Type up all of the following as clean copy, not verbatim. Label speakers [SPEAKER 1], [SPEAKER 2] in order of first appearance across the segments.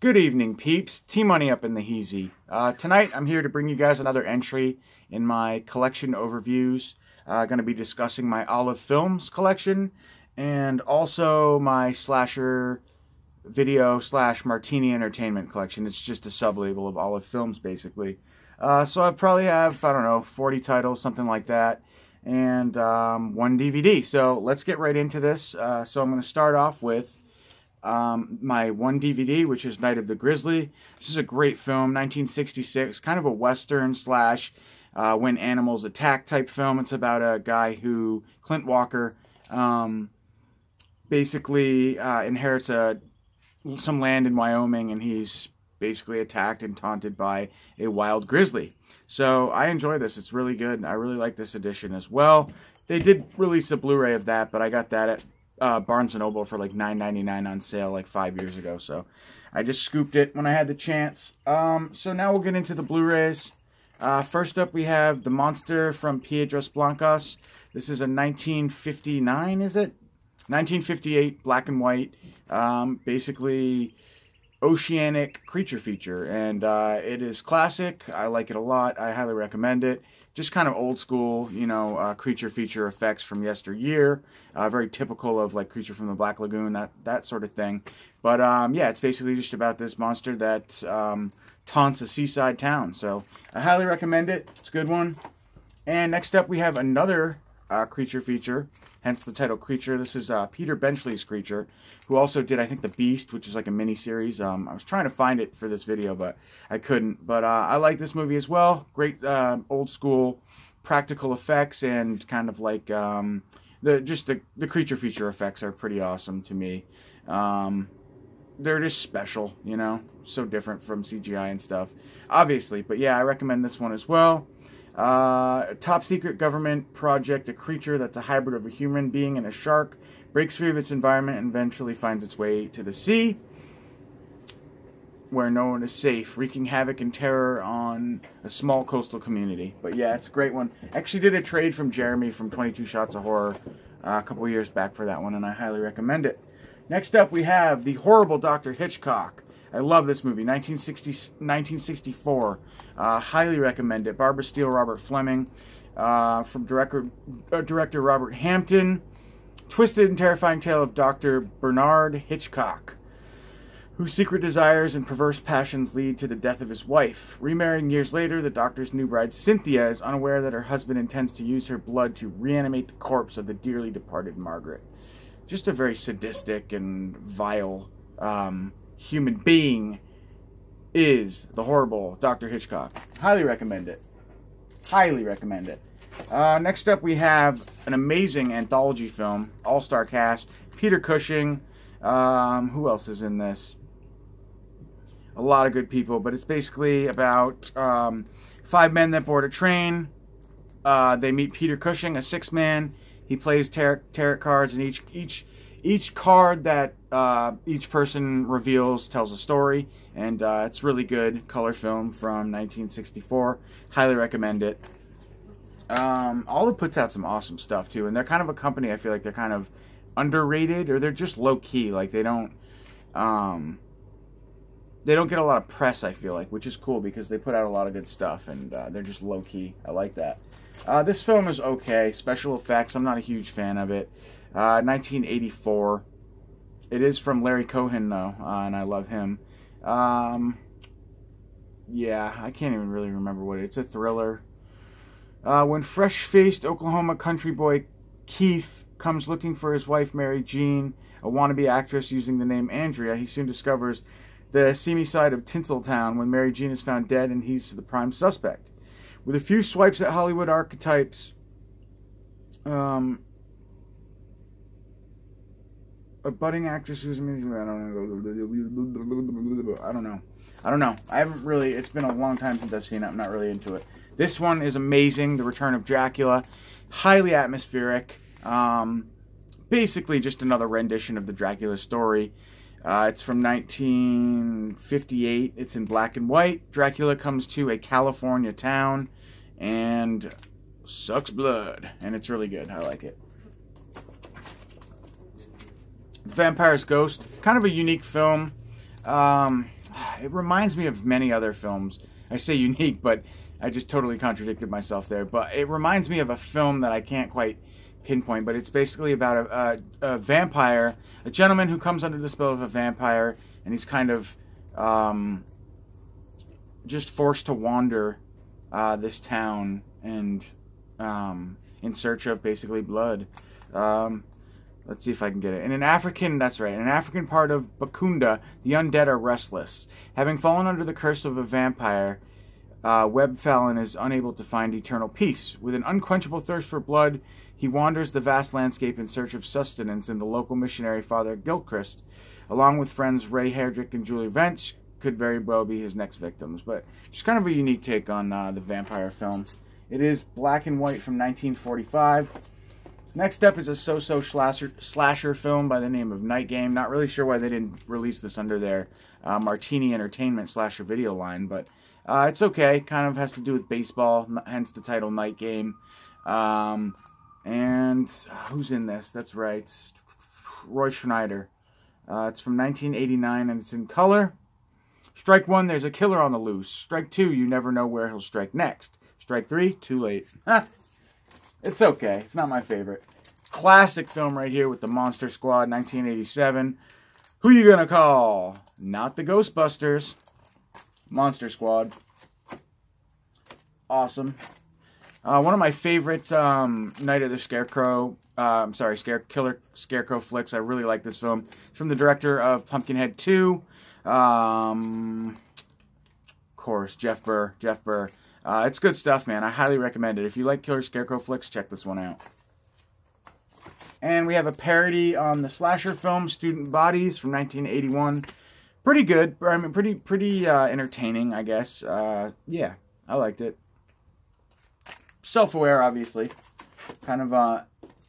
[SPEAKER 1] Good evening, peeps. T-Money up in the heezy. Tonight, I'm here to bring you guys another entry in my collection overviews. Going to be discussing my Olive Films collection and also my slasher video / Martini Entertainment collection. It's just a sub-label of Olive Films, basically. So I probably have, I don't know, 40 titles, something like that, and one DVD. So let's get right into this. So I'm going to start off with my one DVD, which is Night of the Grizzly. This is a great film, 1966, kind of a western / When Animals Attack type film. It's about a guy who, Clint Walker, basically inherits some land in Wyoming, and he's basically attacked and taunted by a wild grizzly. So I enjoy this. It's really good. I really like this edition as well. They did release a Blu-ray of that, but I got that at Barnes & Noble for like $9.99 on sale like 5 years ago. So I just scooped it when I had the chance. So now we'll get into the Blu-rays. First up, we have The Monster from Piedras Blancas. This is a 1959, is it? 1958 black and white, basically oceanic creature feature, and it is classic. I like it a lot. I highly recommend it. Just kind of old school, you know, creature feature effects from yesteryear. Very typical of like Creature from the Black Lagoon, that sort of thing. But yeah, it's basically just about this monster that taunts a seaside town. So I highly recommend it. It's a good one. And next up, we have another creature feature, hence the title Creature. This is Peter Benchley's Creature, who also did, I think, The Beast, which is like a mini-series. I was trying to find it for this video, but I couldn't. But I like this movie as well. Great old-school practical effects, and kind of like the creature feature effects are pretty awesome to me. They're just special, you know, so different from CGI and stuff, obviously. But yeah, I recommend this one as well. Top secret government project, a creature that's a hybrid of a human being and a shark breaks free of its environment and eventually finds its way to the sea, where no one is safe, wreaking havoc and terror on a small coastal community. But yeah, it's a great one. Actually did a trade from Jeremy from 22 Shots of Horror a couple years back for that one, and I highly recommend it. Next up, we have The Horrible Dr. Hitchcock. I love this movie, 1964. Highly recommend it. Barbara Steele, Robert Fleming, from director Robert Hampton. Twisted and terrifying tale of Dr. Bernard Hitchcock, whose secret desires and perverse passions lead to the death of his wife. Remarrying years later, the doctor's new bride, Cynthia, is unaware that her husband intends to use her blood to reanimate the corpse of the dearly departed Margaret. Just a very sadistic and vile human being is the horrible Dr. Hitchcock. Highly recommend it. Highly recommend it. Next up, we have an amazing anthology film, all-star cast. Peter Cushing. Who else is in this? A lot of good people, but it's basically about 5 men that board a train. They meet Peter Cushing, a 6-man. He plays tarot cards, and each card that each person reveals tells a story, and it's really good color film from 1964. Highly recommend it. Olive puts out some awesome stuff too, and they're kind of a company. I feel like they're kind of underrated, or they're just low key. Like they don't get a lot of press, I feel like, which is cool because they put out a lot of good stuff, and they're just low key. I like that. This film is okay. Special effects, I'm not a huge fan of it. 1984. It is from Larry Cohen, though, and I love him. Yeah, I can't even really remember what it's a thriller. When fresh-faced Oklahoma country boy Keith comes looking for his wife, Mary Jean, a wannabe actress using the name Andrea, he soon discovers the seamy side of Tinseltown when Mary Jean is found dead and he's the prime suspect. With a few swipes at Hollywood archetypes, a budding actress who's amazing. I don't know. I haven't really, it's been a long time since I've seen it. I'm not really into it. This one is amazing. The Return of Dracula. Highly atmospheric. Basically just another rendition of the Dracula story. It's from 1958. It's in black and white. Dracula comes to a California town and sucks blood. And it's really good. I like it. Vampire's Ghost. Kind of a unique film. it reminds me of many other films. I say unique, but I just totally contradicted myself there. But it reminds me of a film that I can't quite pinpoint, but it's basically about a vampire, a gentleman who comes under the spell of a vampire, and he's kind of just forced to wander this town and in search of basically blood. Let's see if I can get it. In an African, that's right, in an African part of Bakunda, the undead are restless. Having fallen under the curse of a vampire, Webb Fallon is unable to find eternal peace. With an unquenchable thirst for blood, he wanders the vast landscape in search of sustenance, and the local missionary Father Gilchrist, along with friends Ray Herdrick and Julie Vench, could very well be his next victims. But just kind of a unique take on the vampire film. It is black and white from 1945. Next up is a so-so slasher film by the name of Night Game. Not really sure why they didn't release this under their Martini Entertainment slasher video line, but it's okay. Kind of has to do with baseball, hence the title Night Game. And who's in this? That's right, Roy Schneider. It's from 1989 and it's in color. Strike one, there's a killer on the loose. Strike two, you never know where he'll strike next. Strike three, too late. It's okay. It's not my favorite. Classic film right here with the Monster Squad, 1987. Who you gonna call? Not the Ghostbusters. Monster Squad. Awesome. One of my favorite Night of the Scarecrow, Killer Scarecrow flicks. I really like this film. It's from the director of Pumpkinhead 2. Of course, Jeff Burr. It's good stuff, man. I highly recommend it. If you like Killer Scarecrow flicks, check this one out. And we have a parody on the slasher film Student Bodies from 1981. Pretty good. I mean, pretty entertaining, I guess. Yeah, I liked it. Self-aware, obviously. Kind of,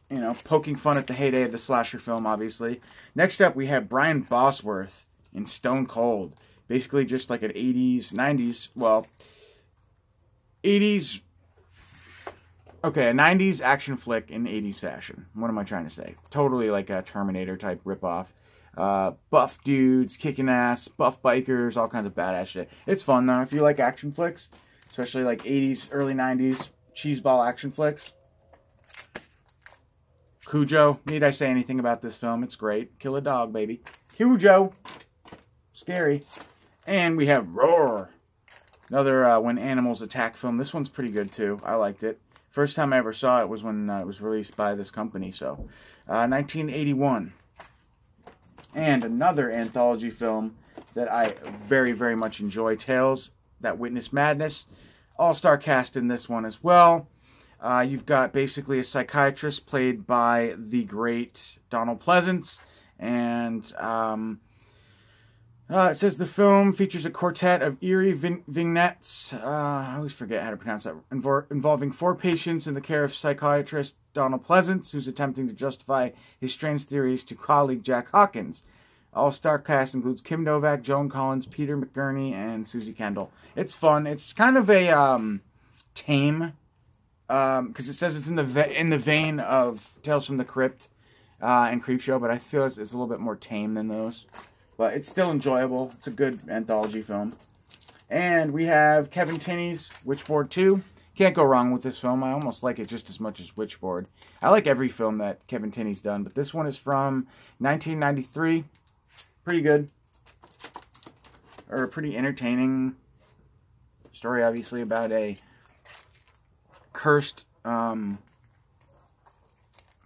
[SPEAKER 1] you know, poking fun at the heyday of the slasher film, obviously. Next up, we have Brian Bosworth in Stone Cold. Basically just like an 80s, 90s, well, 80s, okay, a 90s action flick in 80s fashion. What am I trying to say? Totally like a Terminator type ripoff. Buff dudes, kicking ass, buff bikers, all kinds of badass shit. It's fun though. If you like action flicks, especially like 80s, early 90s, cheeseball action flicks. Cujo, need I say anything about this film? It's great. Kill a dog, baby. Cujo. Scary. And we have Roar. Another When Animals Attack film. This one's pretty good too. I liked it. First time I ever saw it was when it was released by this company. So, 1981. And another anthology film that I very, very much enjoy. Tales That Witness Madness. All-star cast in this one as well. You've got basically a psychiatrist played by the great Donald Pleasence. And it says the film features a quartet of eerie vignettes. I always forget how to pronounce that. Involving 4 patients in the care of psychiatrist Donald Pleasence, who's attempting to justify his strange theories to colleague Jack Hawkins. All-star cast includes Kim Novak, Joan Collins, Peter McGurney, and Susie Kendall. It's fun. It's kind of a tame, because it says it's in the vein of Tales from the Crypt and Creepshow, but I feel it's a little bit more tame than those. But it's still enjoyable. It's a good anthology film. And we have Kevin Tenney's Witchboard 2. Can't go wrong with this film. I almost like it just as much as Witchboard. I like every film that Kevin Tenney's done, but this one is from 1993. Pretty good. Or a pretty entertaining story, obviously, about a cursed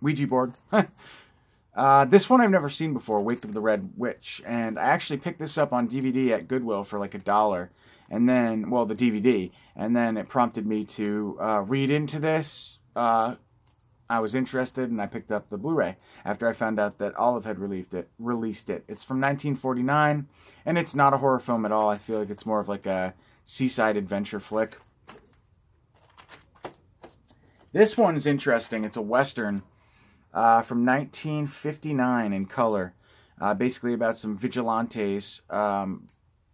[SPEAKER 1] Ouija board. This one I've never seen before, Wake of the Red Witch. And I actually picked this up on DVD at Goodwill for like $1. And then, well, the DVD. And then it prompted me to read into this. I was interested and I picked up the Blu-ray after I found out that Olive had released it. It's from 1949 and it's not a horror film at all. I feel like it's more of like a seaside adventure flick. This one is interesting. It's a Western from 1959 in color. Basically about some vigilantes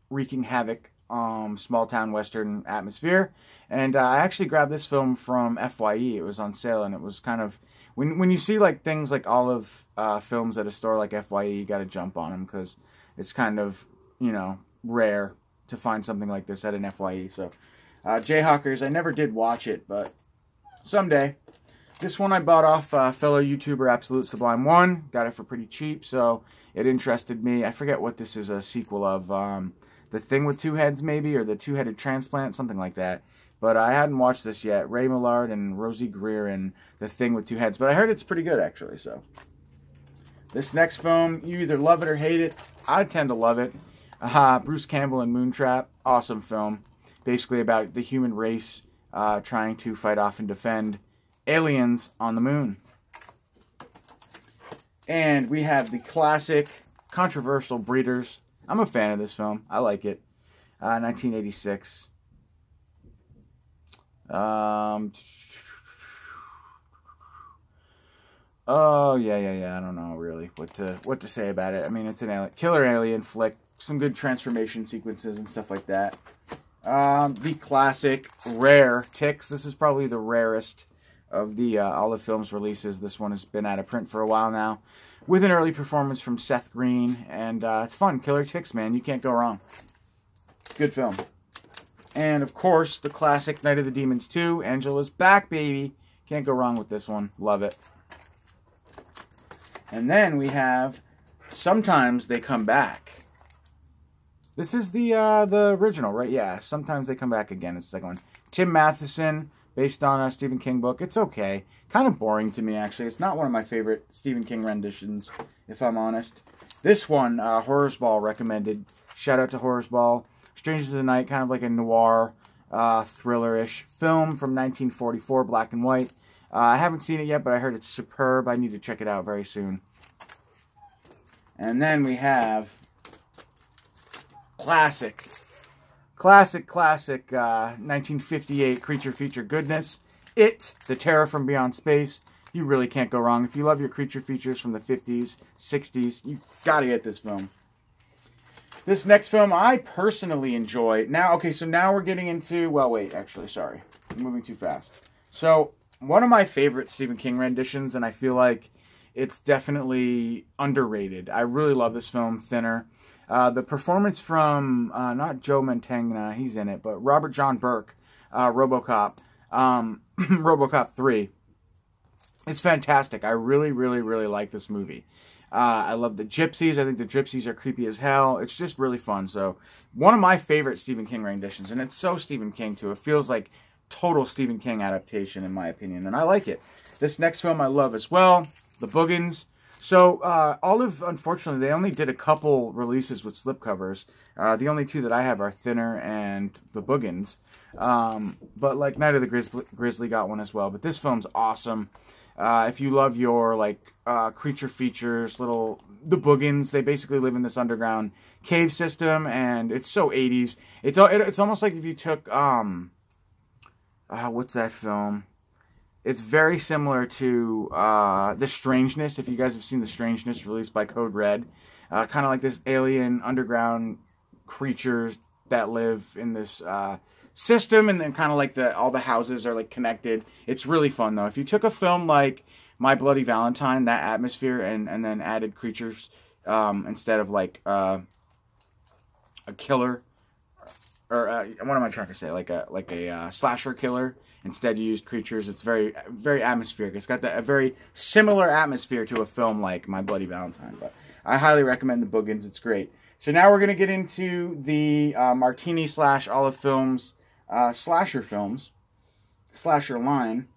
[SPEAKER 1] wreaking havoc small town Western atmosphere. And I actually grabbed this film from FYE. It was on sale, and it was kind of, when you see like things like Olive films at a store like FYE, you got to jump on them because it's kind of, you know, rare to find something like this at an FYE. So, Jayhawkers, I never did watch it, but someday. This one I bought off fellow YouTuber Absolute Sublime 1. Got it for pretty cheap, so it interested me. I forget what this is a sequel of. The Thing with Two Heads, maybe, or The Two-Headed Transplant, something like that. But I hadn't watched this yet. Ray Millard and Rosie Greer and The Thing with Two Heads. But I heard it's pretty good, actually, so. This next film, you either love it or hate it. I tend to love it. Bruce Campbell and Moontrap. Awesome film. Basically about the human race trying to fight off and defend aliens on the moon. And we have the classic, controversial Breeders. I'm a fan of this film. I like it. 1986. Oh, yeah. I don't know, really, what to say about it. I mean, it's an killer alien flick. Some good transformation sequences and stuff like that. The classic, rare Ticks. This is probably the rarest of the Olive Films releases. This one has been out of print for a while now, with an early performance from Seth Green, and it's fun. Killer Ticks, man, you can't go wrong. Good film. And of course, the classic Night of the Demons 2. Angela's back, baby. Can't go wrong with this one. Love it. And then we have Sometimes They Come Back. This is the original, right? Yeah, Sometimes They Come Back Again. It's the second one. Tim Matheson, based on a Stephen King book. It's okay. Kind of boring to me, actually. It's not one of my favorite Stephen King renditions, if I'm honest. This one, Horrorsball recommended. Shout out to Horrorsball. Strangers of the Night, kind of like a noir, thriller-ish film from 1944, black and white. I haven't seen it yet, but I heard it's superb. I need to check it out very soon. And then we have classic 1958 creature feature goodness. It, The Terror from Beyond Space. You really can't go wrong. If you love your creature features from the 50s, 60s, you gotta get this film. This next film I personally enjoy. Now, okay, so now we're getting into, well, wait, actually, sorry. I'm moving too fast. So, one of my favorite Stephen King renditions, and I feel like it's definitely underrated. I really love this film, Thinner. The performance from, not Joe Mantegna, he's in it, but Robert John Burke, RoboCop, RoboCop 3. It's fantastic. I really, really, really like this movie. I love the gypsies. I think the gypsies are creepy as hell. It's just really fun. So, one of my favorite Stephen King renditions, and it's so Stephen King, too. It feels like total Stephen King adaptation, in my opinion, and I like it. This next film I love as well, The Boogans. So, Olive, unfortunately, they only did a couple releases with slipcovers. The only two that I have are Thinner and The Boogans. But, like, Night of the Grizzly got one as well. But this film's awesome. If you love your, like, creature features, the Boogans, they basically live in this underground cave system, and it's so 80s. It's almost like if you took, what's that film? It's very similar to The Strangeness, if you guys have seen The Strangeness, released by Code Red. Kind of like this alien underground creatures that live in this system, and then kind of like all the houses are like connected. It's really fun, though. If you took a film like My Bloody Valentine, that atmosphere, and then added creatures instead of like a killer, or what am I trying to say? Like a slasher killer. Instead, you used creatures. It's very, very atmospheric. It's got a very similar atmosphere to a film like My Bloody Valentine. But I highly recommend The Boogans. It's great. So now we're going to get into the Martini / Olive Films slasher films, slasher line.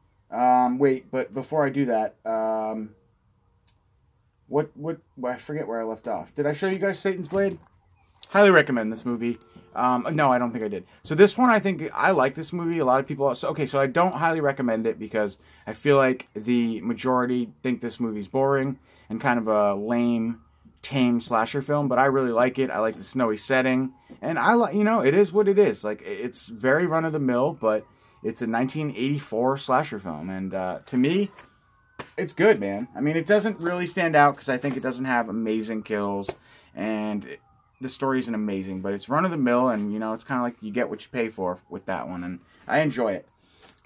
[SPEAKER 1] Wait, but before I do that, I forget where I left off. Did I show you guys Satan's Blade? Highly recommend this movie. No, I don't think I did. So this one, I like this movie. A lot of people... So I don't highly recommend it because I feel like the majority think this movie's boring and kind of a lame, tame slasher film. But I really like it. I like the snowy setting. And I like, it is what it is. Like, it's very run-of-the-mill, but it's a 1984 slasher film. And to me, it's good, man. I mean, it doesn't really stand out because I think it doesn't have amazing kills. And... the story isn't amazing, but it's run-of-the-mill, and, it's kind of like you get what you pay for with that one, and I enjoy it.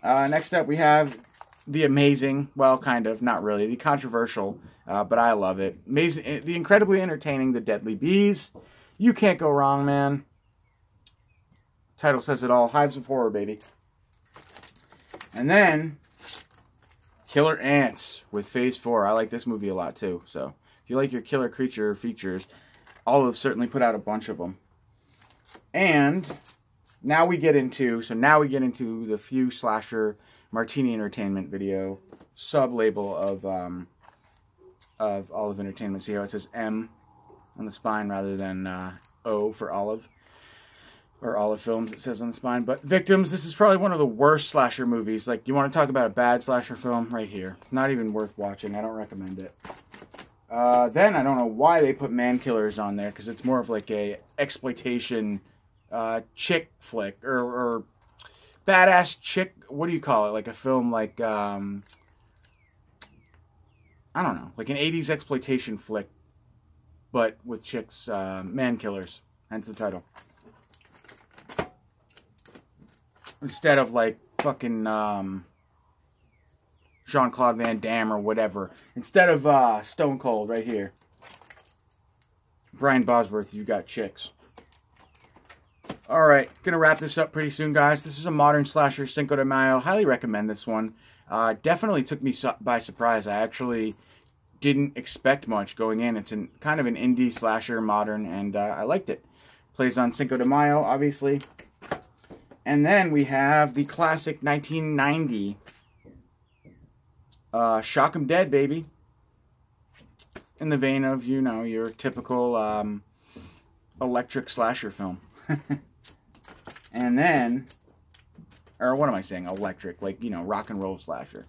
[SPEAKER 1] Next up, we have the amazing, well, kind of, not really, the controversial, but I love it. Amazing, the incredibly entertaining The Deadly Bees. You can't go wrong, man. Title says it all. Hives of Horror, baby. And then Killer Ants with Phase 4. I like this movie a lot too. So if you like your killer creature features, Olive certainly put out a bunch of them. And now we get into the Few Slasher Martini Entertainment video sub-label of Olive Entertainment. See how it says M on the spine rather than O for Olive. Or Olive Films, it says on the spine. But Victims, this is probably one of the worst slasher movies. Like, you want to talk about a bad slasher film? Right here. Not even worth watching. I don't recommend it. Then, I don't know why they put Man Killers on there, because it's more of like a exploitation chick flick. Or badass chick, what do you call it? Like a film like, I don't know. Like an 80s exploitation flick, but with chicks, Man Killers. Hence the title. Instead of like fucking Jean-Claude Van Damme or whatever. Instead of Stone Cold right here. Brian Bosworth, you got chicks. Alright, gonna wrap this up pretty soon, guys. This is a modern slasher, Cinco de Mayo. Highly recommend this one. Definitely took me by surprise. I actually didn't expect much going in. It's kind of an indie slasher, modern, and I liked it. Plays on Cinco de Mayo, obviously. And then we have the classic 1990 Shock 'em Dead, baby. In the vein of, you know, your typical electric slasher film. And then, or what am I saying? Electric, like, you know, rock and roll slasher.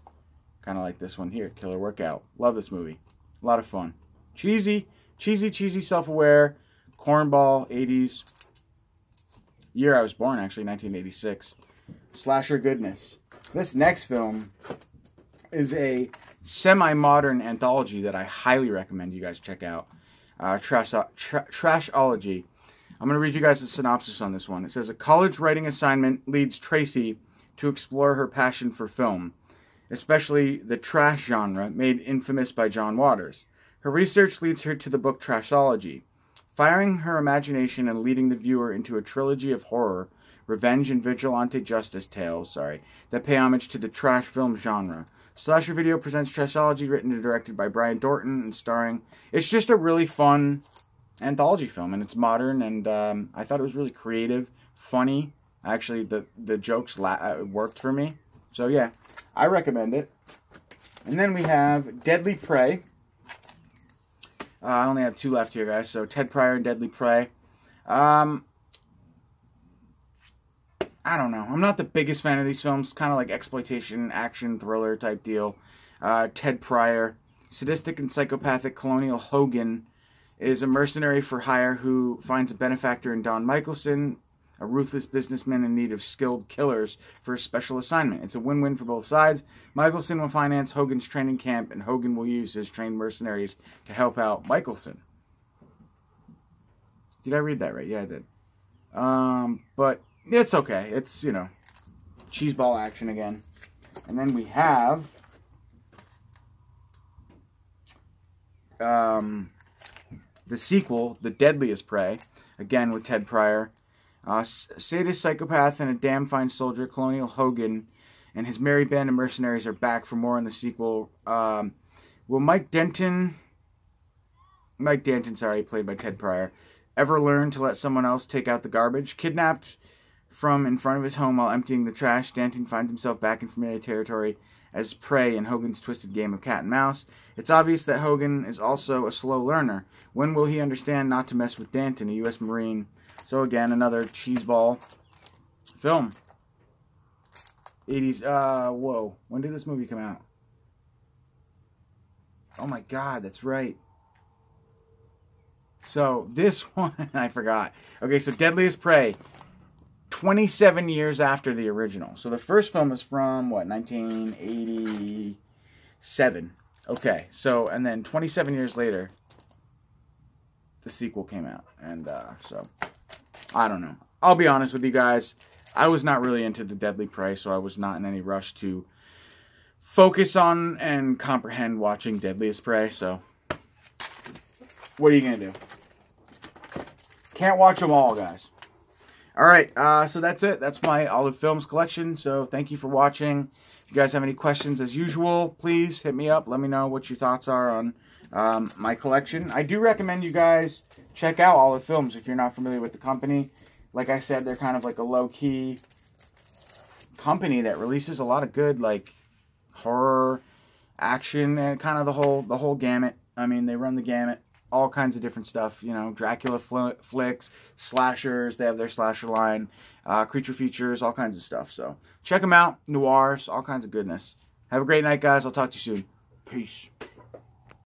[SPEAKER 1] Kind of like this one here, Killer Workout. Love this movie. A lot of fun. Cheesy, self-aware, cornball, 80s. Year I was born, actually, 1986. Slasher goodness. This next film is a semi-modern anthology that I highly recommend you guys check out. Trashology. I'm going to read you guys the synopsis on this one. It says, a college writing assignment leads Tracy to explore her passion for film, especially the trash genre made infamous by John Waters. Her research leads her to the book Trashology, firing her imagination and leading the viewer into a trilogy of horror, revenge, and vigilante justice tales, that pay homage to the trash film genre. Slasher Video presents Trashology, written and directed by Brian Dorton and starring... It's just a really fun anthology film, and it's modern, and I thought it was really creative, funny. Actually, the jokes worked for me. So, yeah, I recommend it. And then we have Deadly Prey. I only have 2 left here, guys. So, Ted Pryor and Deadly Prey. I don't know. I'm not the biggest fan of these films. Kind of like exploitation, action, thriller type deal. Ted Pryor, sadistic and psychopathic Colonial Hogan, is a mercenary for hire who finds a benefactor in Don Michelson, a ruthless businessman in need of skilled killers for a special assignment. It's a win-win for both sides. Michelson will finance Hogan's training camp, and Hogan will use his trained mercenaries to help out Michelson. Did I read that right? Yeah, I did. But it's okay. It's, you know, cheeseball action again. And then we have the sequel, The Deadliest Prey, again with Ted Pryor. Sadist psychopath and a damn fine soldier, Colonial Hogan, and his merry band of mercenaries are back for more in the sequel. Will Mike Denton, played by Ted Pryor, ever learn to let someone else take out the garbage? Kidnapped from in front of his home while emptying the trash, Denton finds himself back in familiar territory as prey in Hogan's twisted game of cat and mouse. It's obvious that Hogan is also a slow learner. When will he understand not to mess with Denton, a U.S. Marine? So again, another cheeseball film. 80s, whoa. When did this movie come out? Oh my god, that's right. So, this one, I forgot. Okay, so Deadliest Prey, 27 years after the original. So the first film is from, what, 1987. Okay, so, and then 27 years later, the sequel came out. And, so, I don't know. I'll be honest with you guys. I was not really into the Deadly Prey, so I was not in any rush to focus on and comprehend watching Deadliest Prey, so what are you going to do? Can't watch them all, guys. All right, so that's it. That's my Olive Films collection. So thank you for watching. If you guys have any questions, as usual, please hit me up. Let me know what your thoughts are on my collection. I do recommend you guys check out Olive Films if you're not familiar with the company. Like I said, they're kind of like a low-key company that releases a lot of good, like, horror, action, and kind of the whole gamut. I mean, they run the gamut. All kinds of different stuff, you know, Dracula flicks, slashers, they have their slasher line, creature features, all kinds of stuff. So check them out, noirs, all kinds of goodness. Have a great night, guys. I'll talk to you soon. Peace.